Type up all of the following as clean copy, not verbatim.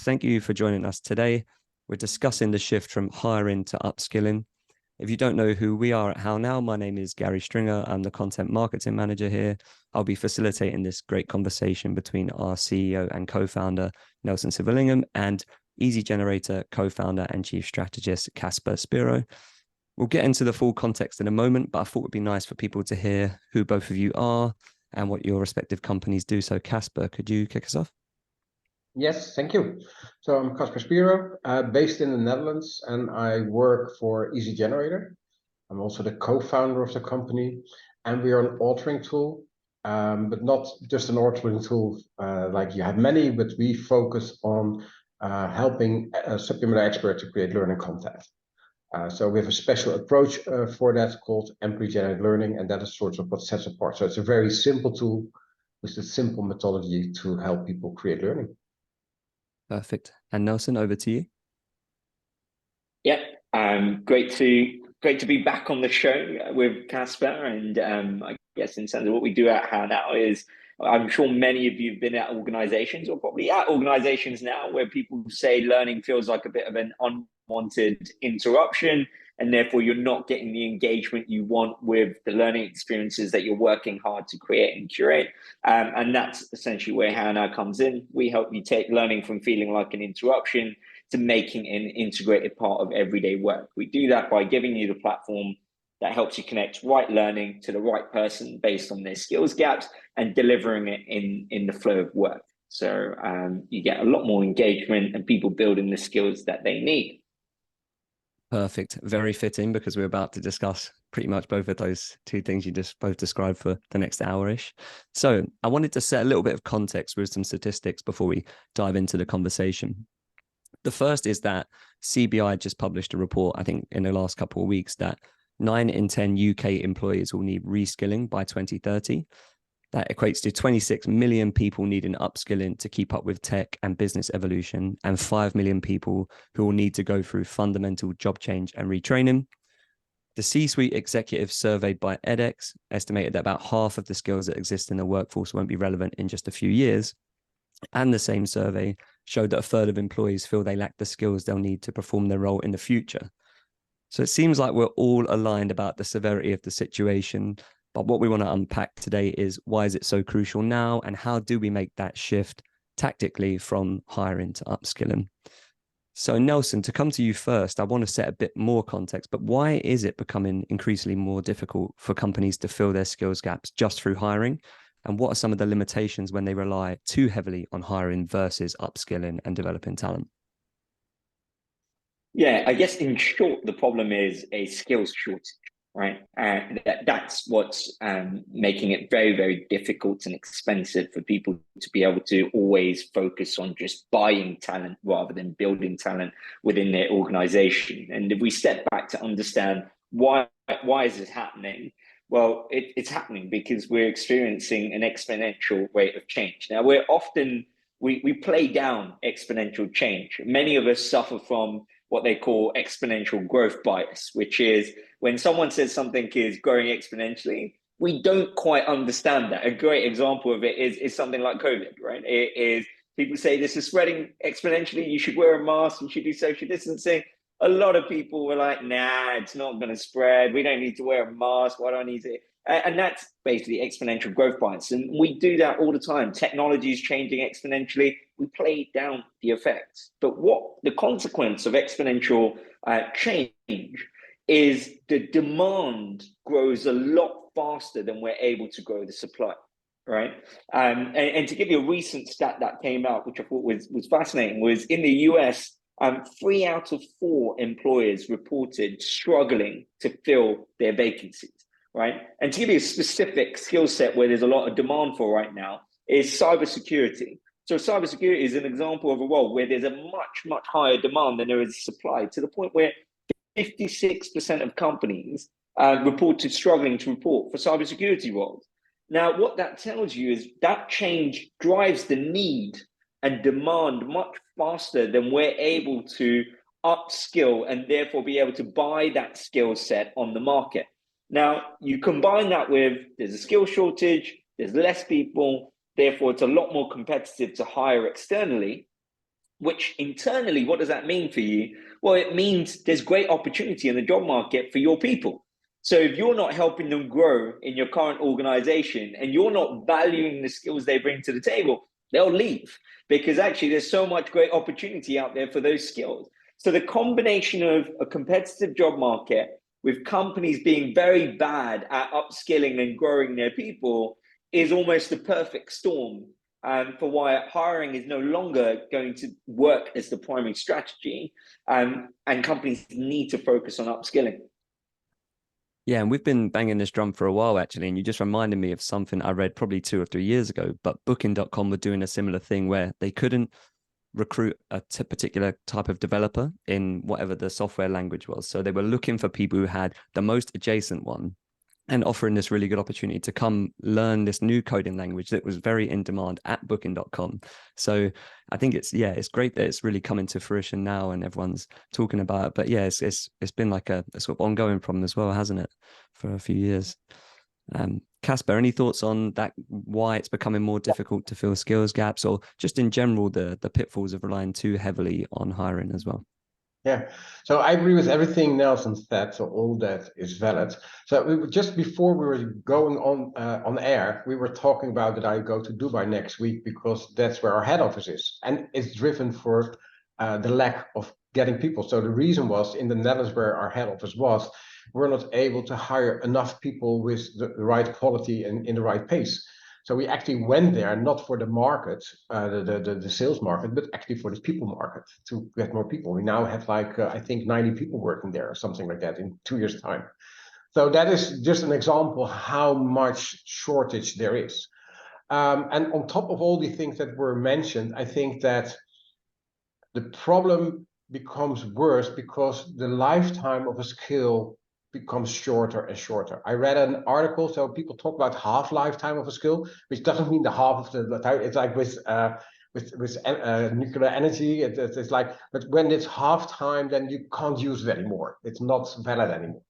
Thank you for joining us today. We're discussing the shift from hiring to upskilling. If you don't know who we are at HowNow, my name is Gary Stringer. I'm the content marketing manager here. I'll be facilitating this great conversation between our CEO and co-founder, Nelson Sivalingam, and Easygenerator co-founder and chief strategist, Kasper Spiro. We'll get into the full context in a moment, but I thought it would be nice for people to hear who both of you are and what your respective companies do. So Kasper, could you kick us off? Yes, thank you. So I'm Kasper Spiro, based in the Netherlands, and I work for Easygenerator. I'm also the co-founder of the company, and we are an authoring tool, but not just an authoring tool like you have many, but we focus on helping a subject matter expert to create learning content. So we have a special approach for that called employee-generated learning, and that is sort of what sets apart. So it's a very simple tool with a simple methodology to help people create learning. Perfect. And Nelson, over to you. Yeah, great to be back on the show with Kasper. And I guess in terms of what we do at HowNow is, I'm sure many of you have been at organizations or probably at organizations now where people say learning feels like a bit of an unwanted interruption, and therefore you're not getting the engagement you want with the learning experiences that you're working hard to create and curate. And that's essentially where HowNow comes in. We help you take learning from feeling like an interruption to making an integrated part of everyday work. We do that by giving you the platform that helps you connect right learning to the right person based on their skills gaps and delivering it in the flow of work. So you get a lot more engagement and people building the skills that they need. Perfect. Very fitting, because we're about to discuss pretty much both of those two things you just both described for the next hour-ish. So I wanted to set a little bit of context with some statistics before we dive into the conversation. The first is that CBI just published a report, I think in the last couple of weeks, that 9 in 10 UK employees will need reskilling by 2030. That equates to 26 million people needing upskilling to keep up with tech and business evolution, and 5 million people who will need to go through fundamental job change and retraining. The C-suite executives surveyed by edX estimated that about half of the skills that exist in the workforce won't be relevant in just a few years. And the same survey showed that a third of employees feel they lack the skills they'll need to perform their role in the future. So it seems like we're all aligned about the severity of the situation. But what we want to unpack today is, why is it so crucial now, and how do we make that shift tactically from hiring to upskilling? So Nelson, to come to you first, I want to set a bit more context, but why is it becoming increasingly more difficult for companies to fill their skills gaps just through hiring? And what are some of the limitations when they rely too heavily on hiring versus upskilling and developing talent? Yeah, I guess in short, the problem is a skills shortage, right? That's what's making it very, very difficult and expensive for people to be able to always focus on just buying talent rather than building talent within their organization. And if we step back to understand why is this happening? Well, it's happening because we're experiencing an exponential rate of change. Now, we play down exponential change. Many of us suffer from what they call exponential growth bias, which is when someone says something is growing exponentially, we don't quite understand that. A great example of it is something like COVID, right? It is, people say this is spreading exponentially, you should wear a mask, you should do social distancing. A lot of people were like, nah, it's not going to spread. We don't need to wear a mask. Why do I need to? And that's basically exponential growth bias. And we do that all the time. Technology is changing exponentially. We play down the effects. But what the consequence of exponential change is, the demand grows a lot faster than we're able to grow the supply, right? And to give you a recent stat that came out, which I thought was fascinating, was in the US, 3 out of 4 employers reported struggling to fill their vacancies, right? And to give you a specific skill set where there's a lot of demand for right now is cybersecurity. So cybersecurity is an example of a role where there's a much, much higher demand than there is supply, to the point where 56% of companies reported struggling to report for cybersecurity roles. Now, what that tells you is that change drives the need and demand much faster than we're able to upskill and therefore be able to buy that skill set on the market. Now, you combine that with there's a skill shortage, there's less people, therefore it's a lot more competitive to hire externally. which internally, what does that mean for you? Well, it means there's great opportunity in the job market for your people. So if you're not helping them grow in your current organization and you're not valuing the skills they bring to the table, they'll leave, because actually there's so much great opportunity out there for those skills. So the combination of a competitive job market with companies being very bad at upskilling and growing their people is almost the perfect storm for why hiring is no longer going to work as the primary strategy, and companies need to focus on upskilling. Yeah, and we've been banging this drum for a while, actually, and you just reminded me of something I read probably 2 or 3 years ago, but Booking.com were doing a similar thing where they couldn't recruit a particular type of developer in whatever the software language was. So they were looking for people who had the most adjacent one and offering this really good opportunity to come learn this new coding language that was very in demand at Booking.com. So I think it's great that it's really coming to fruition now and everyone's talking about it. But yeah, it's been like a sort of ongoing problem as well, hasn't it, for a few years. Kasper, any thoughts on that, why it's becoming more difficult to fill skills gaps, or just in general the pitfalls of relying too heavily on hiring as well? Yeah, so I agree with everything Nelson said. So all that is valid. So we were, just before we were going on air, we were talking about that I go to Dubai next week because that's where our head office is, and it's driven for the lack of getting people. So the reason was in the Netherlands, where our head office was, we're not able to hire enough people with the right quality and in the right pace. So we actually went there not for the market, the sales market, but actually for the people market to get more people. We now have like, I think 90 people working there or something like that in 2 years' time. So that is just an example how much shortage there is. And on top of all the things that were mentioned, I think that the problem becomes worse because the lifetime of a skill becomes shorter and shorter. I read an article, so people talk about half lifetime of a skill, which doesn't mean the half of the time. It's like with nuclear energy, it's like, but when it's half time, then you can't use it anymore. It's not valid anymore.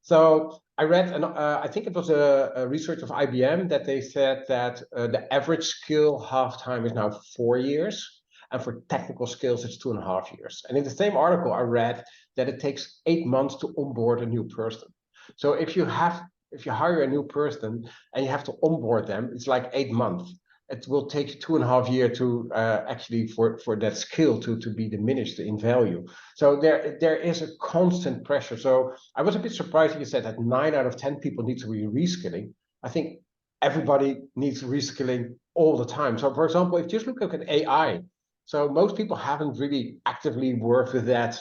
So I read, and I think it was a research of IBM that they said that the average skill half time is now 4 years. And for technical skills, it's 2.5 years. And in the same article, I read that it takes 8 months to onboard a new person. So if you hire a new person and you have to onboard them, it's like 8 months. It will take you 2.5 years to actually for that skill to be diminished in value. So there is a constant pressure. So I was a bit surprised when you said that 9 out of 10 people need to be reskilling. I think everybody needs reskilling all the time. So for example, if you just look at AI, so most people haven't really actively worked with that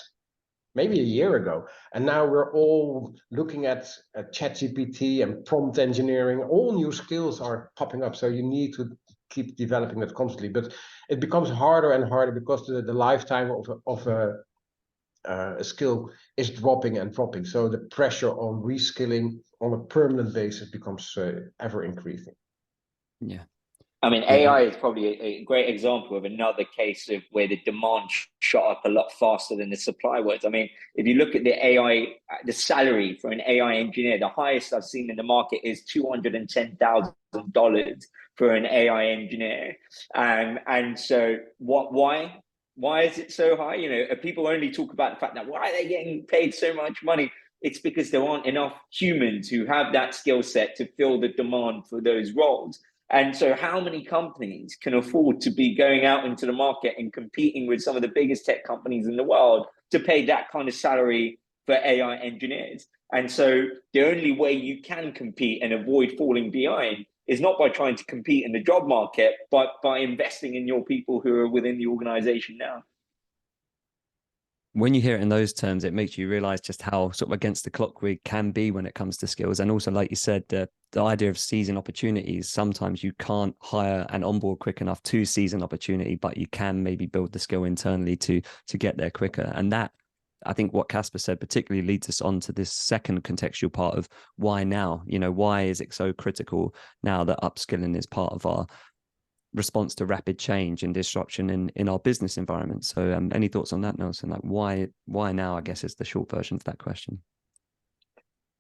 maybe a year ago. And now we're all looking at ChatGPT and prompt engineering. All new skills are popping up. So you need to keep developing that constantly. But it becomes harder and harder because the lifetime of a skill is dropping and dropping. So the pressure on reskilling on a permanent basis becomes ever increasing. Yeah. I mean, AI is probably a great example of another case of where the demand shot up a lot faster than the supply was. I mean, if you look at the salary for an AI engineer, the highest I've seen in the market is $210,000 for an AI engineer. And so why is it so high? You know, people only talk about the fact that why are they getting paid so much money? It's because there aren't enough humans who have that skill set to fill the demand for those roles. And so how many companies can afford to be going out into the market and competing with some of the biggest tech companies in the world to pay that kind of salary for AI engineers? And so the only way you can compete and avoid falling behind is not by trying to compete in the job market, but by investing in your people who are within the organization now. When you hear it in those terms, it makes you realize just how sort of against the clock we can be when it comes to skills. And also, like you said, the idea of seizing opportunities, sometimes you can't hire and onboard quick enough to seize an opportunity, but you can maybe build the skill internally to get there quicker. And that, I think what Kasper said particularly leads us on to this second contextual part of why now. You know, why is it so critical now that upskilling is part of our response to rapid change and disruption in our business environment? So any thoughts on that, Nelson? Like why now, I guess, is the short version of that question.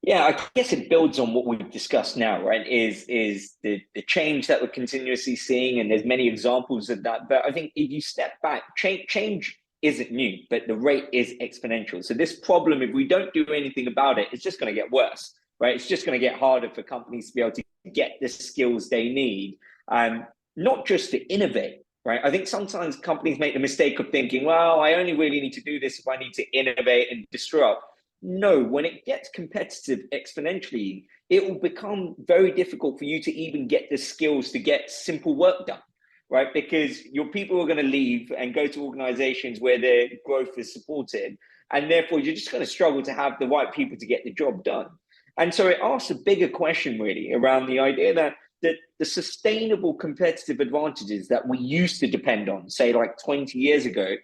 Yeah, I guess it builds on what we've discussed now, right? Is the change that we're continuously seeing, and there's many examples of that. But I think if you step back, change isn't new, but the rate is exponential. So this problem, if we don't do anything about it, it's just going to get worse, right? It's just going to get harder for companies to be able to get the skills they need, not just to innovate, right? I think sometimes companies make the mistake of thinking, well, I only really need to do this if I need to innovate and disrupt. No, when it gets competitive exponentially, it will become very difficult for you to even get the skills to get simple work done, right? Because your people are going to leave and go to organizations where their growth is supported. And therefore, you're just going to struggle to have the right people to get the job done. And so it asks a bigger question, really, around the idea that the sustainable competitive advantages that we used to depend on, say like 20 years ago,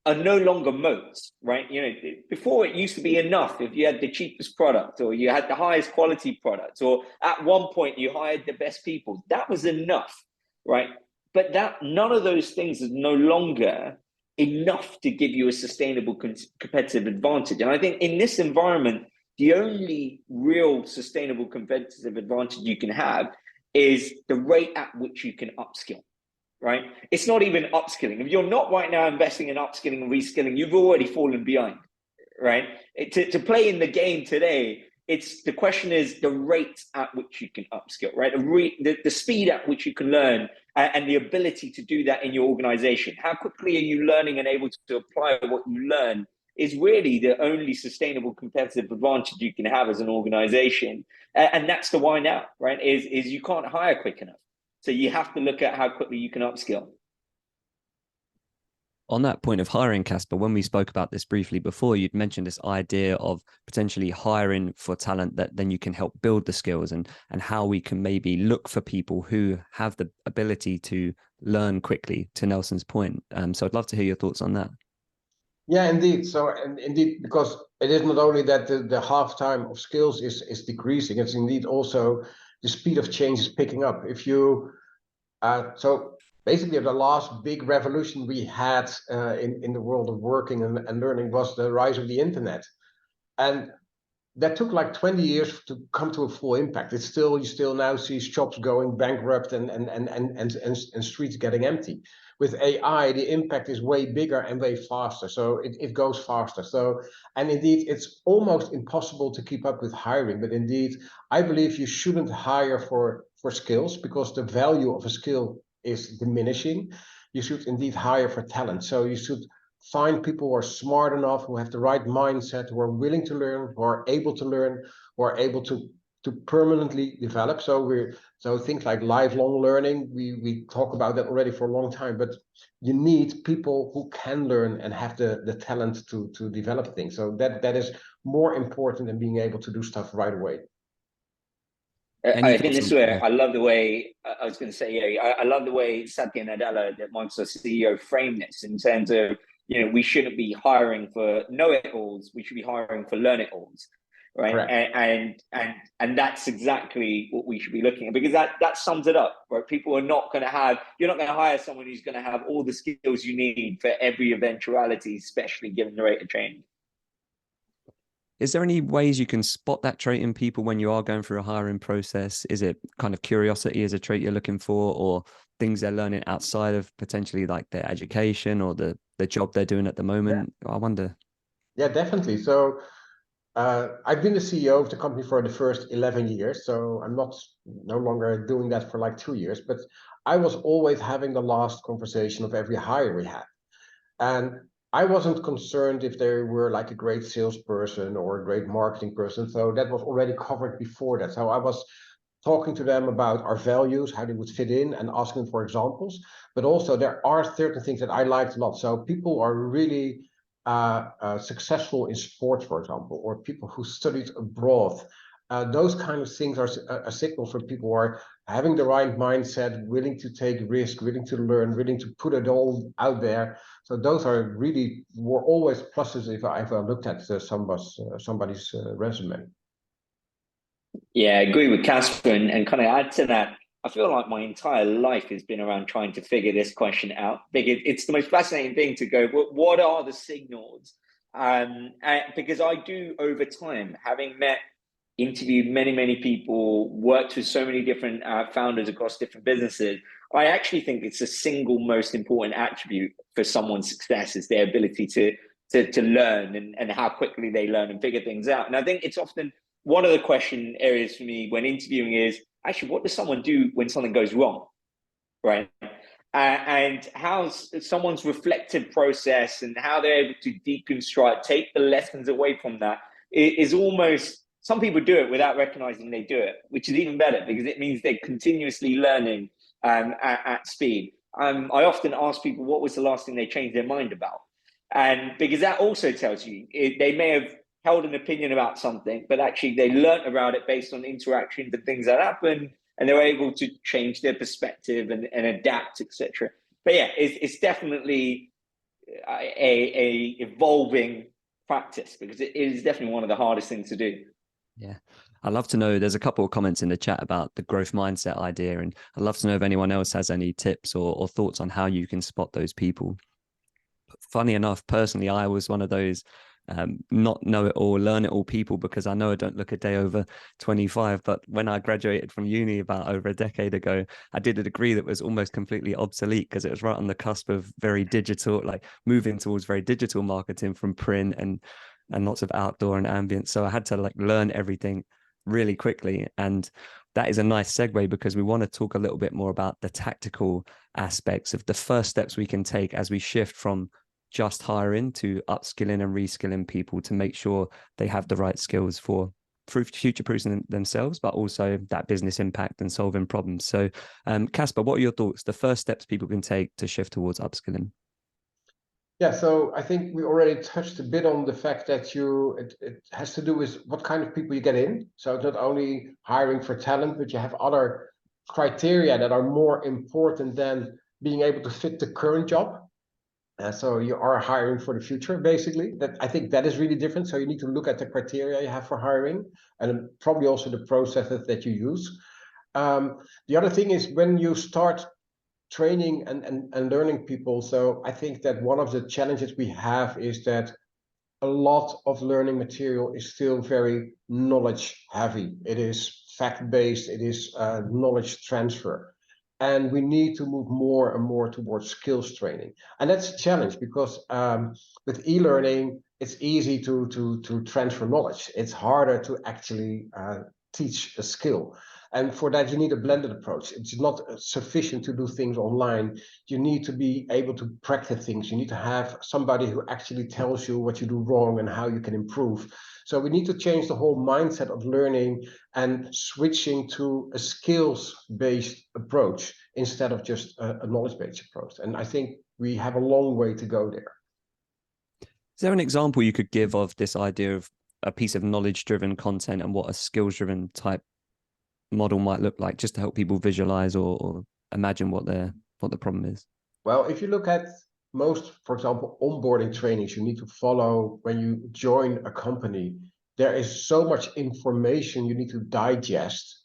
are no longer moats, right? You know, before it used to be enough if you had the cheapest product or you had the highest quality product, or at one point you hired the best people. That was enough, right? But that none of those things is no longer enough to give you a sustainable competitive advantage. And I think in this environment, the only real sustainable competitive advantage you can have is the rate at which you can upskill. Right? It's not even upskilling. If you're not right now investing in upskilling and reskilling, you've already fallen behind, right? To play in the game today, it's the question is the rate at which you can upskill, right? The speed at which you can learn and the ability to do that in your organization. How quickly are you learning and able to apply what you learn is really the only sustainable competitive advantage you can have as an organization. And that's the why now, right? Is you can't hire quick enough. So you have to look at how quickly you can upskill. On that point of hiring, Kasper, when we spoke about this briefly before, you'd mentioned this idea of potentially hiring for talent that then you can help build the skills, and how we can maybe look for people who have the ability to learn quickly, to Nelson's point. So I'd love to hear your thoughts on that. Yeah, indeed. So, and indeed, because it is not only that the half-time of skills is decreasing, it's indeed also the speed of change is picking up. If you, so basically the last big revolution we had in the world of working and learning was the rise of the internet. And that took like 20 years to come to a full impact. It's still, you still now see shops going bankrupt and streets getting empty. With AI, the impact is way bigger and way faster. So it goes faster. So, and indeed, it's almost impossible to keep up with hiring. But indeed, I believe you shouldn't hire for skills because the value of a skill is diminishing. You should indeed hire for talent. So you should find people who are smart enough, who have the right mindset, who are willing to learn, who are able to learn, who are able to permanently develop. So things like lifelong learning, we talk about that already for a long time, but you need people who can learn and have the talent to develop things. So that is more important than being able to do stuff right away. I think this is where I love the way I was going to say, I love the way Satya Nadella, the Microsoft CEO, framed this in terms of, you know, we shouldn't be hiring for know-it-alls, we should be hiring for learn-it-alls, right? And that's exactly what we should be looking at, because that sums it up, right? People are not going to have, you're not going to hire someone who's going to have all the skills you need for every eventuality, especially given the rate of change. Is there any ways you can spot that trait in people when you are going through a hiring process? Is it kind of curiosity as a trait you're looking for, or things they're learning outside of potentially like their education or the job they're doing at the moment? Yeah. I wonder. Yeah, definitely. So I've been the CEO of the company for the first 11 years. So I'm no longer doing that for like 2 years, but I was always having the last conversation of every hire we had. And I wasn't concerned if they were like a great salesperson or a great marketing person. So that was already covered before that. So I was talking to them about our values, how they would fit in, and asking for examples. But also there are certain things that I liked a lot. So people are really successful in sports, for example, or people who studied abroad. Those kind of things are a signal for people who are having the right mindset, willing to take risk, willing to learn, willing to put it all out there. So those are really were always pluses if I ever looked at somebody's resume. Yeah, I agree with Kasper, and kind of add to that, I feel like my entire life has been around trying to figure this question out. Because it's the most fascinating thing to go, what are the signals? Because I do, over time, having met interviewed many people, worked with so many different founders across different businesses. I actually think it's the single most important attribute for someone's success is their ability to learn and how quickly they learn and figure things out. And I think it's often one of the question areas for me when interviewing is actually, what does someone do when something goes wrong, right? And how someone's reflective process and how they're able to deconstruct, take the lessons away from that is almost, some people do it without recognizing they do it, which is even better because it means they're continuously learning at speed. I often ask people, what was the last thing they changed their mind about? And because that also tells you they may have held an opinion about something, but actually they learnt about it based on interactions and things that happen, and they're able to change their perspective and adapt, etc. But yeah, it's definitely a evolving practice because it is definitely one of the hardest things to do. Yeah. I'd love to know, there's a couple of comments in the chat about the growth mindset idea, and I'd love to know if anyone else has any tips or thoughts on how you can spot those people. Funny enough, personally, I was one of those not know it all, learn it all people, because I know I don't look a day over 25. But when I graduated from uni about over a decade ago, I did a degree that was almost completely obsolete because it was right on the cusp of very digital, like moving towards very digital marketing from print and lots of outdoor and ambient. So I had to like learn everything really quickly. And that is a nice segue because we want to talk a little bit more about the tactical aspects of the first steps we can take as we shift from just hiring to upskilling and reskilling people to make sure they have the right skills for future-proofing themselves, but also that business impact and solving problems. So Kasper, what are your thoughts, the first steps people can take to shift towards upskilling? Yeah, so I think we already touched a bit on the fact that it has to do with what kind of people you get in. So it's not only hiring for talent, but you have other criteria that are more important than being able to fit the current job. So you are hiring for the future, basically. That I think that is really different. So you need to look at the criteria you have for hiring and probably also the processes that you use. The other thing is when you start training and learning people. So I think that one of the challenges we have is that a lot of learning material is still very knowledge heavy. It is fact-based, it is knowledge transfer. And we need to move more and more towards skills training. And that's a challenge because with e-learning, it's easy to transfer knowledge. It's harder to actually teach a skill. And for that, you need a blended approach. It's not sufficient to do things online. You need to be able to practice things. You need to have somebody who actually tells you what you do wrong and how you can improve. So we need to change the whole mindset of learning and switching to a skills-based approach instead of just a knowledge-based approach. And I think we have a long way to go there. Is there an example you could give of this idea of a piece of knowledge-driven content and what a skills-driven type model might look like, just to help people visualize or imagine what the problem is? Well, if you look at most, for example, onboarding trainings you need to follow when you join a company, there is so much information you need to digest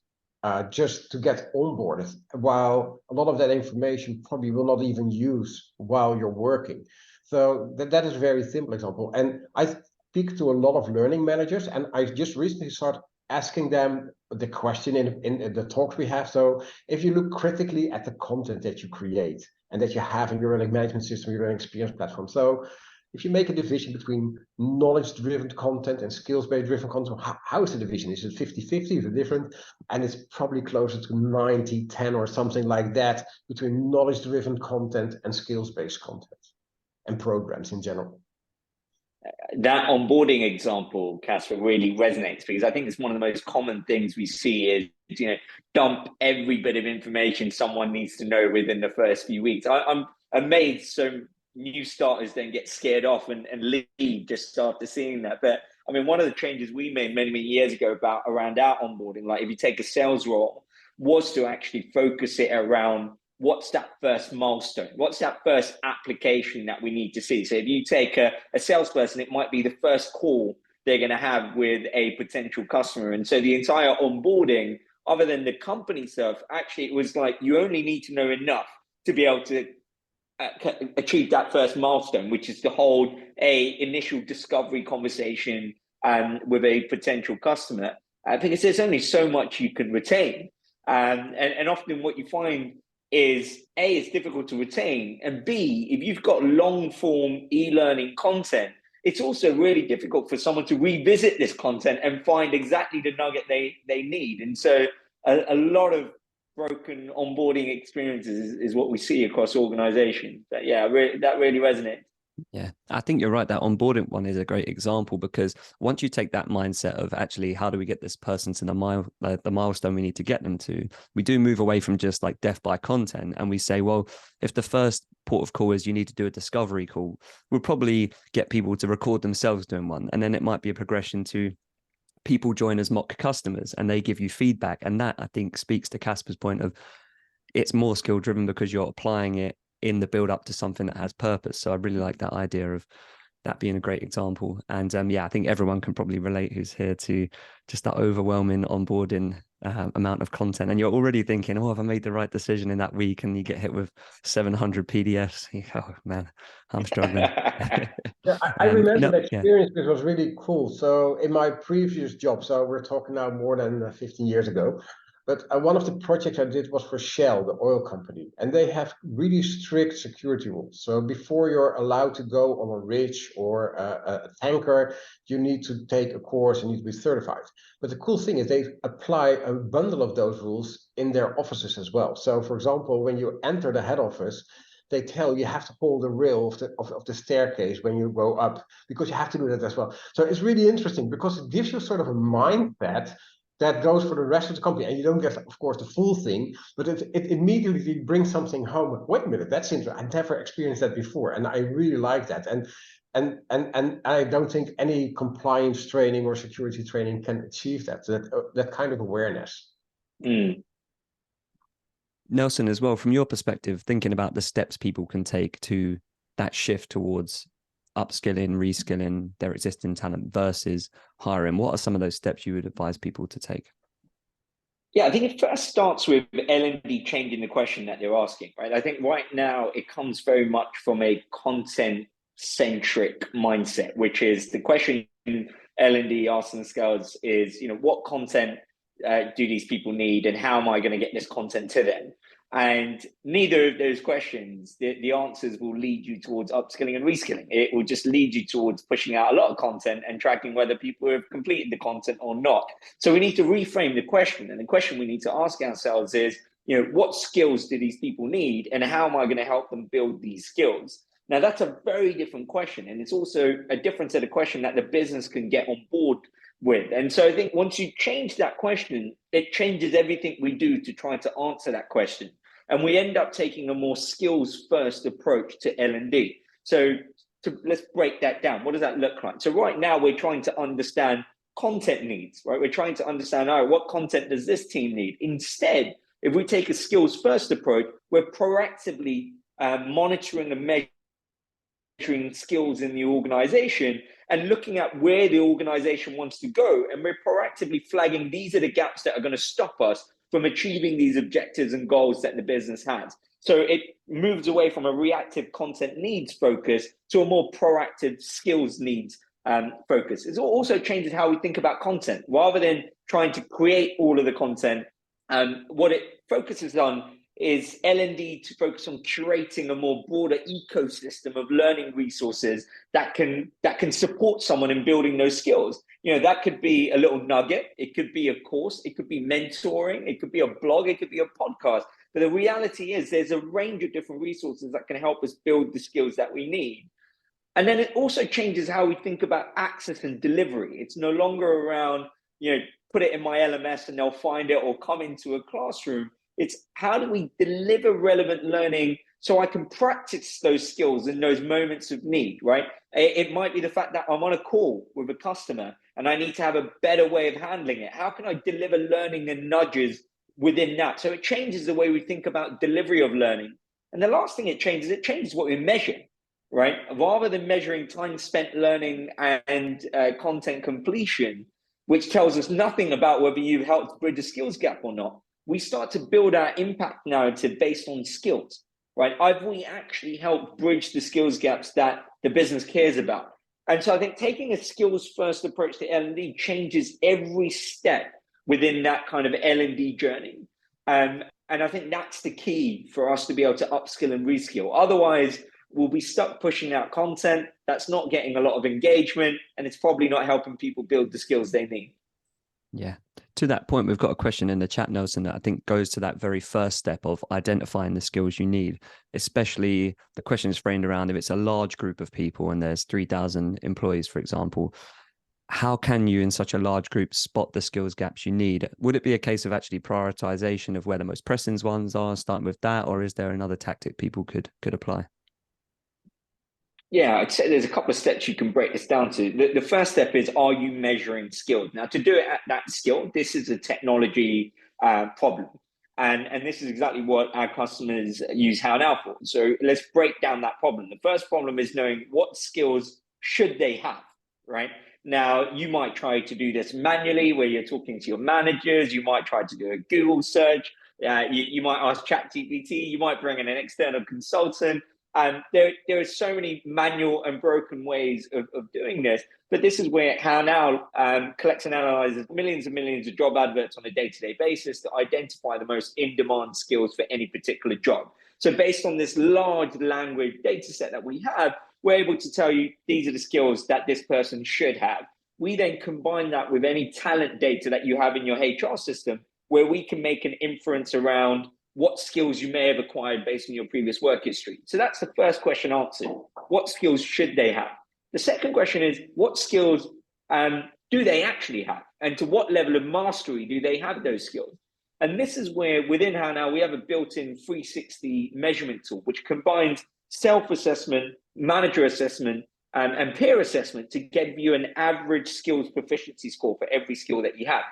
just to get onboarded, while a lot of that information probably will not even use while you're working. So that is a very simple example. And I speak to a lot of learning managers, and I just recently started asking them the question in the talks we have. So if you look critically at the content that you create and that you have in your learning management system, your learning experience platform. So if you make a division between knowledge-driven content and skills-based driven content, how is the division? Is it 50-50? Is it different? And it's probably closer to 90-10 or something like that between knowledge-driven content and skills-based content and programs in general. That onboarding example, Kasper, really resonates because I think it's one of the most common things we see is, dump every bit of information someone needs to know within the first few weeks. I'm amazed so new starters then get scared off and leave just after seeing that. But I mean, one of the changes we made many years ago around our onboarding, like if you take a sales role, was to actually focus it around what's that first milestone? What's that first application that we need to see? So if you take a salesperson, it might be the first call they're going to have with a potential customer. And so the entire onboarding, other than the company stuff, actually, it was like you only need to know enough to be able to achieve that first milestone, which is to hold a initial discovery conversation with a potential customer. because there's only so much you can retain. And often what you find is A, it's difficult to retain, and B, if you've got long form e-learning content, it's also really difficult for someone to revisit this content and find exactly the nugget they need. And so a lot of broken onboarding experiences is what we see across organizations. But yeah, that really resonates. Yeah, I think you're right. That onboarding one is a great example, because once you take that mindset of actually how do we get this person to the milestone we need to get them to, we do move away from just like death by content, and we say, well, if the first port of call is you need to do a discovery call, we'll probably get people to record themselves doing one, and then it might be a progression to people join as mock customers and they give you feedback, and that I think speaks to Kasper's point of it's more skill driven because you're applying it in the build up to something that has purpose. So I really like that idea of that being a great example. And yeah, I think everyone can probably relate who's here to just that overwhelming onboarding amount of content. And you're already thinking, oh, have I made the right decision in that week? And you get hit with 700 PDFs. Oh man, I'm struggling. Yeah, I remember that Yeah. experience because it was really cool. So in my previous job, so we're talking now more than 15 years ago, but one of the projects I did was for Shell, the oil company, and they have really strict security rules. So before you're allowed to go on a ridge or a tanker, you need to take a course and need to be certified. But the cool thing is they apply a bundle of those rules in their offices as well. So for example, when you enter the head office, they tell you have to hold the rail of the staircase when you go up, because you have to do that as well. So it's really interesting because it gives you sort of a mindset that goes for the rest of the company, and you don't get, of course, the full thing, but it immediately brings something home. Wait a minute, that's interesting. I never experienced that before, and I really like that. And I don't think any compliance training or security training can achieve that kind of awareness. Mm. Nelson, as well, from your perspective, thinking about the steps people can take to that shift towards upskilling, reskilling their existing talent versus hiring, what are some of those steps you would advise people to take? Yeah, I think it first starts with L&D changing the question that they're asking, right? I think right now it comes very much from a content-centric mindset, which is the question L&D asks themselves is, what content do these people need, and how am I going to get this content to them? And neither of those questions, the answers will lead you towards upskilling and reskilling. It will just lead you towards pushing out a lot of content and tracking whether people have completed the content or not. So we need to reframe the question. And the question we need to ask ourselves is, what skills do these people need, and how am I going to help them build these skills? Now, that's a very different question. And it's also a different set of question that the business can get on board with. And so I think once you change that question, it changes everything we do to try to answer that question. And we end up taking a more skills first approach to L&D. So let's break that down. What does that look like? So right now we're trying to understand content needs, right? We're trying to understand, all right, what content does this team need? Instead, if we take a skills first approach, we're proactively monitoring and measuring skills in the organization and looking at where the organization wants to go. And we're proactively flagging these are the gaps that are going to stop us from achieving these objectives and goals that the business has. So it moves away from a reactive content needs focus to a more proactive skills needs focus. It also changes how we think about content. Rather than trying to create all of the content, what it focuses on is L&D to focus on curating a more broader ecosystem of learning resources that can support someone in building those skills. That could be a little nugget, it could be a course, it could be mentoring, it could be a blog, it could be a podcast. But the reality is there's a range of different resources that can help us build the skills that we need. And then it also changes how we think about access and delivery. It's no longer around, put it in my LMS and they'll find it, or come into a classroom. It's how do we deliver relevant learning so I can practice those skills in those moments of need, right? It might be the fact that I'm on a call with a customer and I need to have a better way of handling it. How can I deliver learning and nudges within that? So it changes the way we think about delivery of learning. And the last thing it changes what we measure, right? Rather than measuring time spent learning and content completion, which tells us nothing about whether you've helped bridge a skills gap or not, we start to build our impact narrative based on skills, right? Have we actually helped bridge the skills gaps that the business cares about? And so I think taking a skills first approach to L&D changes every step within that kind of L&D journey. And I think that's the key for us to be able to upskill and reskill. Otherwise, we'll be stuck pushing out content that's not getting a lot of engagement, and it's probably not helping people build the skills they need. Yeah. To that point, we've got a question in the chat, Nelson, that I think goes to that very first step of identifying the skills you need. Especially the question is framed around if it's a large group of people and there's 3,000 employees, for example. How can you, in such a large group, spot the skills gaps you need? Would it be a case of actually prioritization of where the most pressing ones are, starting with that, or is there another tactic people could apply? Yeah, I'd say there's a couple of steps you can break this down to. The first step is, are you measuring skills? Now, to do it at that skill, this is a technology problem. And this is exactly what our customers use HowNow for. So let's break down that problem. The first problem is knowing what skills should they have, right? Now, you might try to do this manually where you're talking to your managers. You might try to do a Google search. You might ask ChatGPT. You might bring in an external consultant. There are so many manual and broken ways of doing this. But this is where HowNow collects and analyzes millions and millions of job adverts on a day-to-day basis to identify the most in-demand skills for any particular job. So based on this large language data set that we have, we're able to tell you these are the skills that this person should have. We then combine that with any talent data that you have in your HR system, where we can make an inference around what skills you may have acquired based on your previous work history. So that's the first question answered. What skills should they have? The second question is, what skills do they actually have? And to what level of mastery do they have those skills? And this is where within HowNow, we have a built-in 360 measurement tool, which combines self-assessment, manager assessment, and peer assessment to give you an average skills proficiency score for every skill that you have.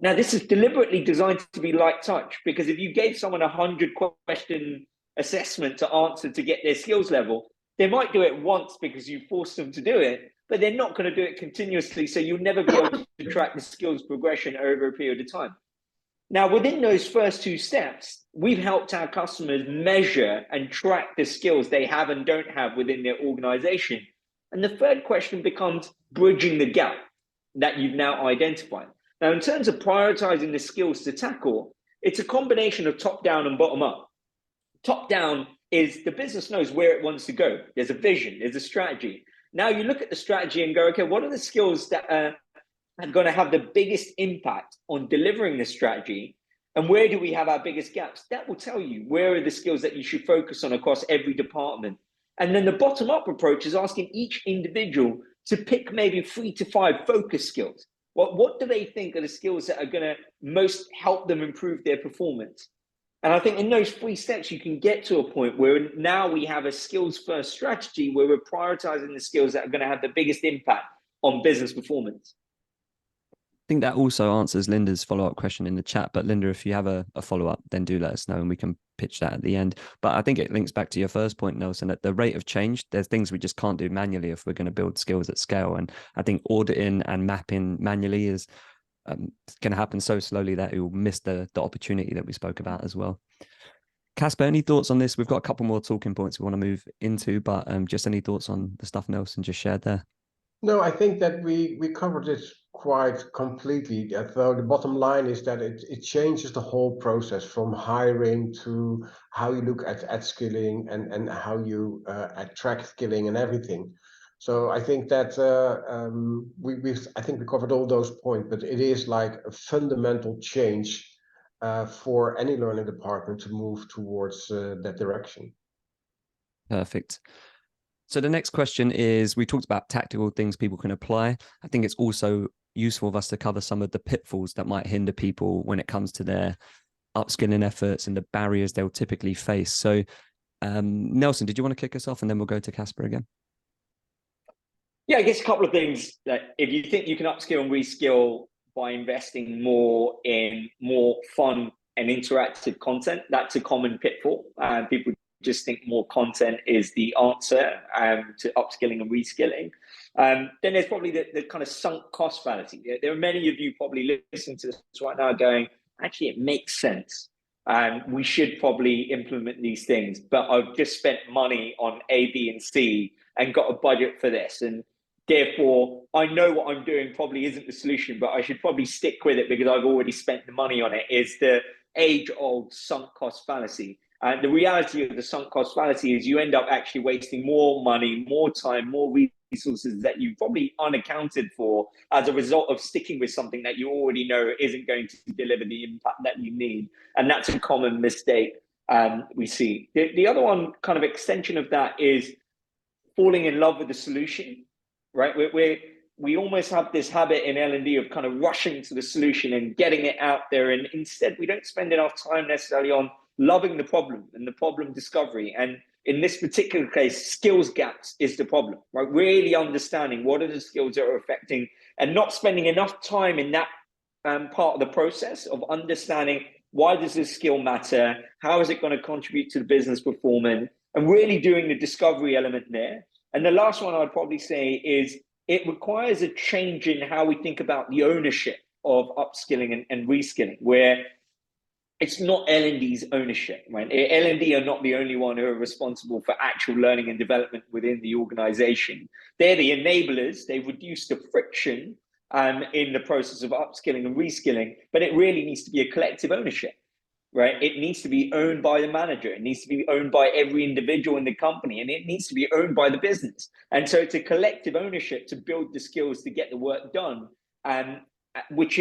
Now, this is deliberately designed to be light touch, because if you gave someone a 100-question assessment to answer to get their skills level, they might do it once because you forced them to do it, but they're not going to do it continuously. So you'll never be able to track the skills progression over a period of time. Now, within those first two steps, we've helped our customers measure and track the skills they have and don't have within their organization. And the third question becomes bridging the gap that you've now identified. Now, in terms of prioritizing the skills to tackle, it's a combination of top down and bottom up. Top down is the business knows where it wants to go. There's a vision, there's a strategy. Now you look at the strategy and go, okay, what are the skills that are going to have the biggest impact on delivering the strategy? And where do we have our biggest gaps? That will tell you where are the skills that you should focus on across every department. And then the bottom up approach is asking each individual to pick maybe 3 to 5 focus skills. What do they think are the skills that are going to most help them improve their performance? And I think in those 3 steps, you can get to a point where now we have a skills first strategy where we're prioritizing the skills that are going to have the biggest impact on business performance. I think that also answers Linda's follow-up question in the chat. But Linda, if you have a follow-up, then do let us know and we can pitch that at the end. But I think it links back to your first point, Nelson, at the rate of change, there's things we just can't do manually if we're going to build skills at scale. And I think auditing and mapping manually is going to happen so slowly that it will miss the opportunity that we spoke about as well. Kasper, any thoughts on this? We've got a couple more talking points we want to move into, but just any thoughts on the stuff Nelson just shared there? No, I think that we covered it quite completely. Though the bottom line is that it changes the whole process from hiring to how you look at skilling and how you attract skilling and everything. So I think that I think we covered all those points, but it is like a fundamental change for any learning department to move towards that direction. Perfect. So the next question is, we talked about tactical things people can apply. I think it's also useful of us to cover some of the pitfalls that might hinder people when it comes to their upskilling efforts and the barriers they'll typically face. So Nelson, did you want to kick us off and then we'll go to Kasper again? Yeah, I guess a couple of things that if you think you can upskill and reskill by investing more in more fun and interactive content, that's a common pitfall. People just think more content is the answer to upskilling and reskilling. Then there's probably the kind of sunk cost fallacy. There are many of you probably listening to this right now going, actually, it makes sense. We should probably implement these things, but I've just spent money on A, B, and C and got a budget for this. And therefore I know what I'm doing probably isn't the solution, but I should probably stick with it because I've already spent the money on it, is the age-old sunk cost fallacy. And the reality of the sunk cost fallacy is you end up actually wasting more money, more time, more resources that you probably unaccounted for as a result of sticking with something that you already know isn't going to deliver the impact that you need. And that's a common mistake we see. The other one, kind of extension of that, is falling in love with the solution, right? We almost have this habit in L&D of kind of rushing to the solution and getting it out there. And instead, we don't spend enough time necessarily on loving the problem and the problem discovery. And in this particular case, skills gaps is the problem, right? Really understanding what are the skills that are affecting, and not spending enough time in that part of the process of understanding why does this skill matter? How is it going to contribute to the business performance? And really doing the discovery element there. And the last one I'd probably say is it requires a change in how we think about the ownership of upskilling and reskilling, where it's not L&D's ownership, right? L&D are not the only one who are responsible for actual learning and development within the organization. They're the enablers. They reduce the friction in the process of upskilling and reskilling, but it really needs to be a collective ownership, right? It needs to be owned by the manager. It needs to be owned by every individual in the company, and it needs to be owned by the business. And so it's a collective ownership to build the skills to get the work done, which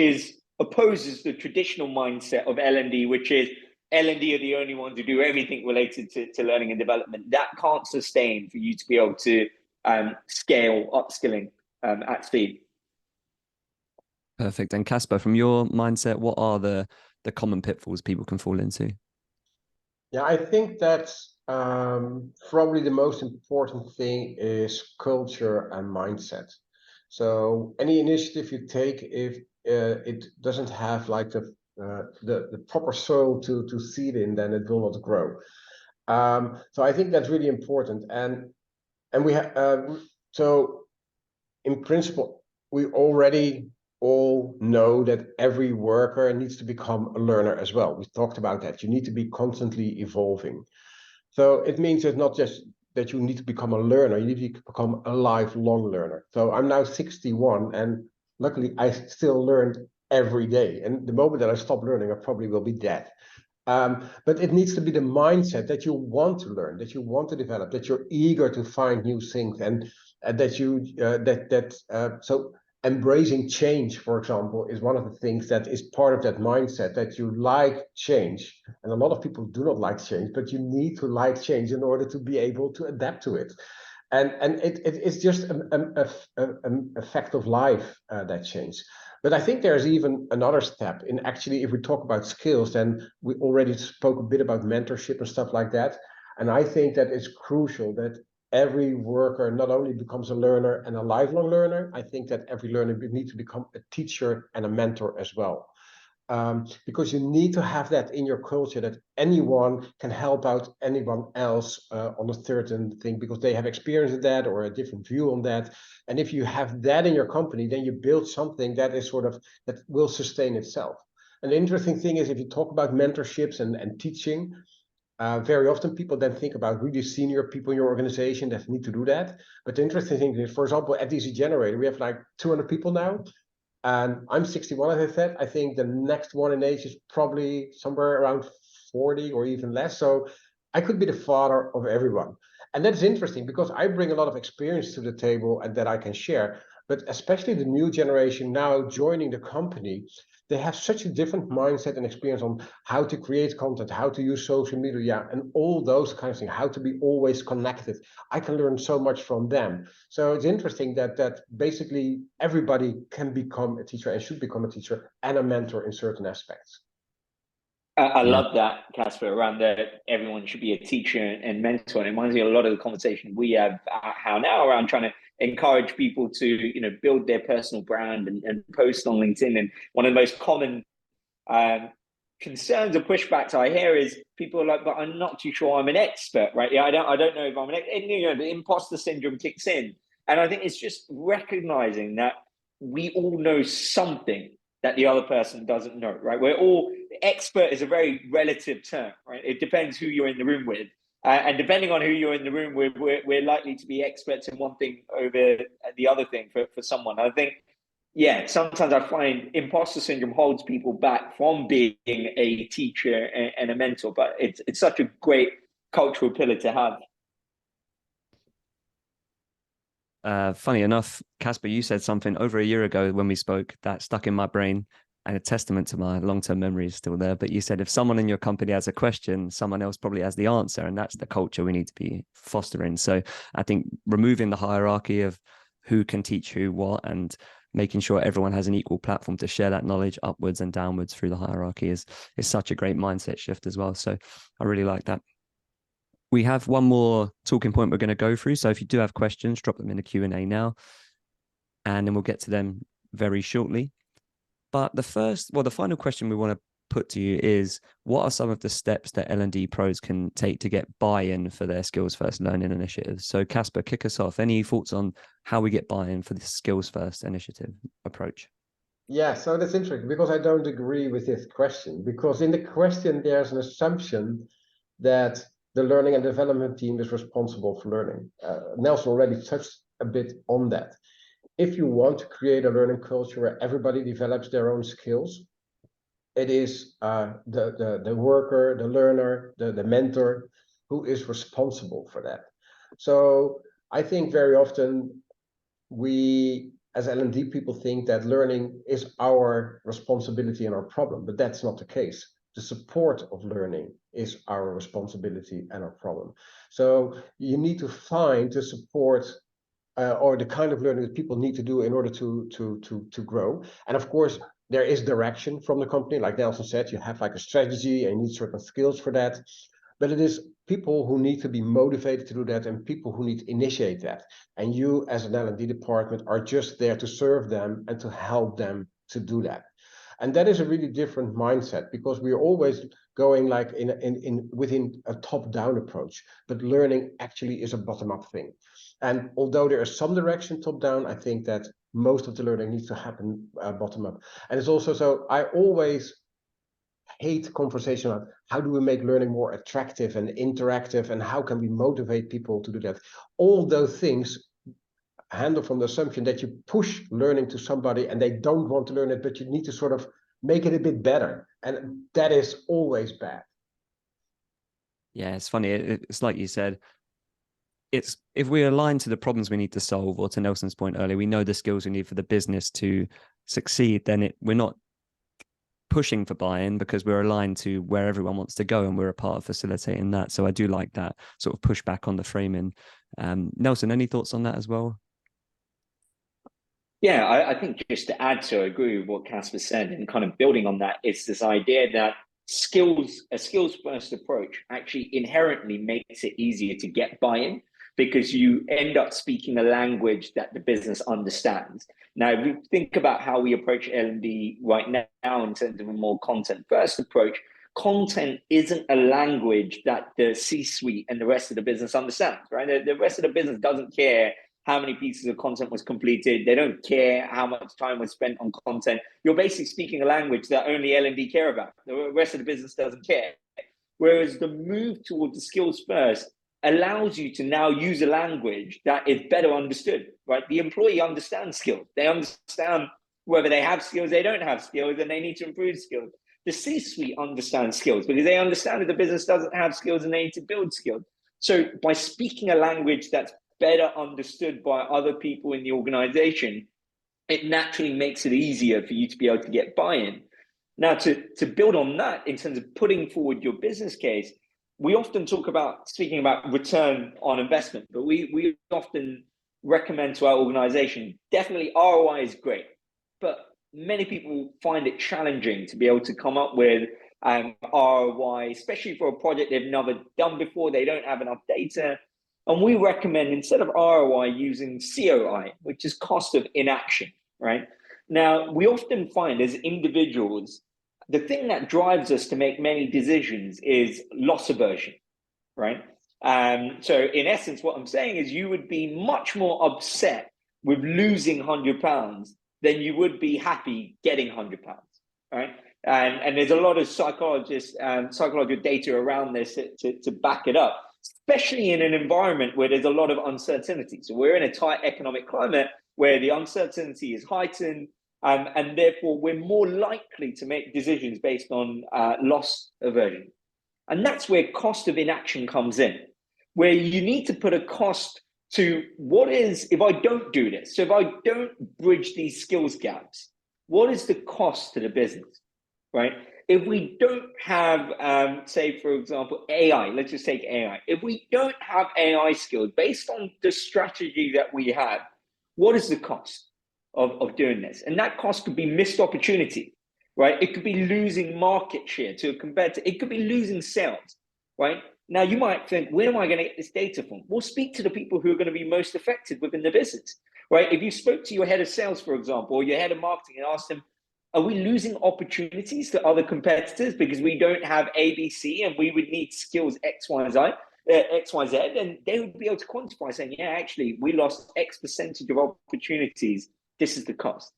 opposes the traditional mindset of L&D, which is L&D are the only ones who do everything related to learning and development. That can't sustain for you to be able to scale upskilling at speed. Perfect. And Kasper, from your mindset, what are the common pitfalls people can fall into? Yeah, I think that probably the most important thing is culture and mindset. So any initiative you take, if it doesn't have like the proper soil to seed in, then it will not grow. So I think that's really important. And we have so in principle, we already all know that every worker needs to become a learner as well. We talked about that. You need to be constantly evolving. So it means it's not just that you need to become a learner, you need to become a lifelong learner. So I'm now 61, and luckily I still learn every day. And the moment that I stop learning, I probably will be dead. But it needs to be the mindset that you want to learn, that you want to develop, that you're eager to find new things, and that you so embracing change, for example, is one of the things that is part of that mindset, that you like change. And a lot of people do not like change, but you need to like change in order to be able to adapt to it. And it's just a fact of life, that change. But I think there's even another step in, actually, if we talk about skills, then we already spoke a bit about mentorship and stuff like that. And I think that it's crucial that every worker not only becomes a learner and a lifelong learner, I think that every learner needs to become a teacher and a mentor as well. Because you need to have that in your culture, that anyone can help out anyone else on a certain thing because they have experience with that or a different view on that. And if you have that in your company, then you build something that is that will sustain itself. And the interesting thing is, if you talk about mentorships and teaching, very often people then think about really senior people in your organization that need to do that. But the interesting thing is, for example, at Easygenerator, we have like 200 people now. And I'm 61, as I said. I think the next one in age is probably somewhere around 40 or even less. So I could be the father of everyone. And that's interesting because I bring a lot of experience to the table and that I can share. But especially the new generation now joining the company, they have such a different mindset and experience on how to create content, how to use social media, and all those kinds of things, how to be always connected. I can learn so much from them. So it's interesting that basically everybody can become a teacher and should become a teacher and a mentor in certain aspects. I love that, Kasper, around that everyone should be a teacher and mentor. And it reminds me of a lot of the conversation we have at HowNow around trying to encourage people to, build their personal brand and post on LinkedIn. And one of the most common concerns or pushbacks I hear is people are like, but I'm not too sure I'm an expert, right? Yeah, I don't know if I'm an expert. And, the imposter syndrome kicks in. And I think it's just recognizing that we all know something that the other person doesn't know, right? Expert is a very relative term, right? It depends who you're in the room with. And depending on who you're in the room with, we're likely to be experts in one thing over the other thing for someone. I think, yeah, sometimes I find imposter syndrome holds people back from being a teacher and a mentor, but it's such a great cultural pillar to have. Funny enough, Kasper, you said something over a year ago when we spoke that stuck in my brain, and a testament to my long-term memory is still there. But you said if someone in your company has a question, someone else probably has the answer, and that's the culture we need to be fostering. So I think removing the hierarchy of who can teach who what, and making sure everyone has an equal platform to share that knowledge upwards and downwards through the hierarchy is such a great mindset shift as well. So I really like that. We have one more talking point we're going to go through. So if you do have questions, drop them in the Q&A now, and then we'll get to them very shortly. But the final question we want to put to you is, what are some of the steps that L&D pros can take to get buy-in for their skills first learning initiatives? So Kasper, kick us off. Any thoughts on how we get buy-in for this skills first initiative approach? Yeah, so that's interesting because I don't agree with this question, because in the question there's an assumption that the learning and development team is responsible for learning. Nelson already touched a bit on that. If you want to create a learning culture where everybody develops their own skills, it is the worker, the learner, the mentor who is responsible for that. So I think very often we as L&D people think that learning is our responsibility and our problem, but that's not the case. The support of learning is our responsibility and our problem. So you need to find the support or the kind of learning that people need to do in order to grow. And of course, there is direction from the company. Like Nelson said, you have like a strategy and you need certain skills for that. But it is people who need to be motivated to do that and people who need to initiate that. And you as an L&D department are just there to serve them and to help them to do that. And that is a really different mindset, because we're always going like within a top-down approach, but learning actually is a bottom-up thing. And although there is some direction top-down, I think that most of the learning needs to happen bottom-up. And it's also so, I always hate conversation about how do we make learning more attractive and interactive, and how can we motivate people to do that. All those things handle from the assumption that you push learning to somebody and they don't want to learn it, but you need to sort of make it a bit better. And that is always bad. Yeah, it's funny. It's like you said, it's if we align to the problems we need to solve, or to Nelson's point earlier, we know the skills we need for the business to succeed, then we're not pushing for buy-in because we're aligned to where everyone wants to go and we're a part of facilitating that. So I do like that sort of pushback on the framing. Nelson, any thoughts on that as well? Yeah, I think just to add to, I agree with what Kasper said, and kind of building on that, it's this idea that a skills first approach actually inherently makes it easier to get buy-in, because you end up speaking a language that the business understands. Now, if we think about how we approach L&D right now in terms of a more content first approach, content isn't a language that the C-suite and the rest of the business understands, right? The rest of the business doesn't care how many pieces of content was completed. They don't care how much time was spent on content. You're basically speaking a language that only L&D care about. The rest of the business doesn't care. Whereas the move towards the skills first allows you to now use a language that is better understood, right? The employee understands skills. They understand whether they have skills, they don't have skills, and they need to improve skills. The C-suite understands skills because they understand that the business doesn't have skills and they need to build skills. So by speaking a language that's better understood by other people in the organization, it naturally makes it easier for you to be able to get buy-in. Now, to build on that in terms of putting forward your business case, we often talk about speaking about return on investment, but we often recommend to our organization, definitely ROI is great, but many people find it challenging to be able to come up with ROI, especially for a project they've never done before. They don't have enough data. And we recommend, instead of ROI, using COI, which is cost of inaction, right? Now, we often find as individuals, the thing that drives us to make many decisions is loss aversion, right? So in essence, what I'm saying is you would be much more upset with losing £100 than you would be happy getting £100, right? And there's a lot of psychological data around this to back it up. especially in an environment where there's a lot of uncertainty. So we're in a tight economic climate where the uncertainty is heightened, and therefore we're more likely to make decisions based on loss aversion. And that's where cost of inaction comes in, where you need to put a cost to what is, if I don't do this, so if I don't bridge these skills gaps, what is the cost to the business, right? If we don't have, say, for example, AI, let's just take AI. If we don't have AI skills based on the strategy that we have, what is the cost of doing this? And that cost could be missed opportunity, right? It could be losing market share compared to, it could be losing sales, right? Now you might think, where am I going to get this data from? Well, speak to the people who are going to be most affected within the business, right? If you spoke to your head of sales, for example, or your head of marketing and asked them, are we losing opportunities to other competitors because we don't have ABC and we would need skills X, Y, Z, and they would be able to quantify saying, yeah, actually, we lost X percentage of opportunities. This is the cost.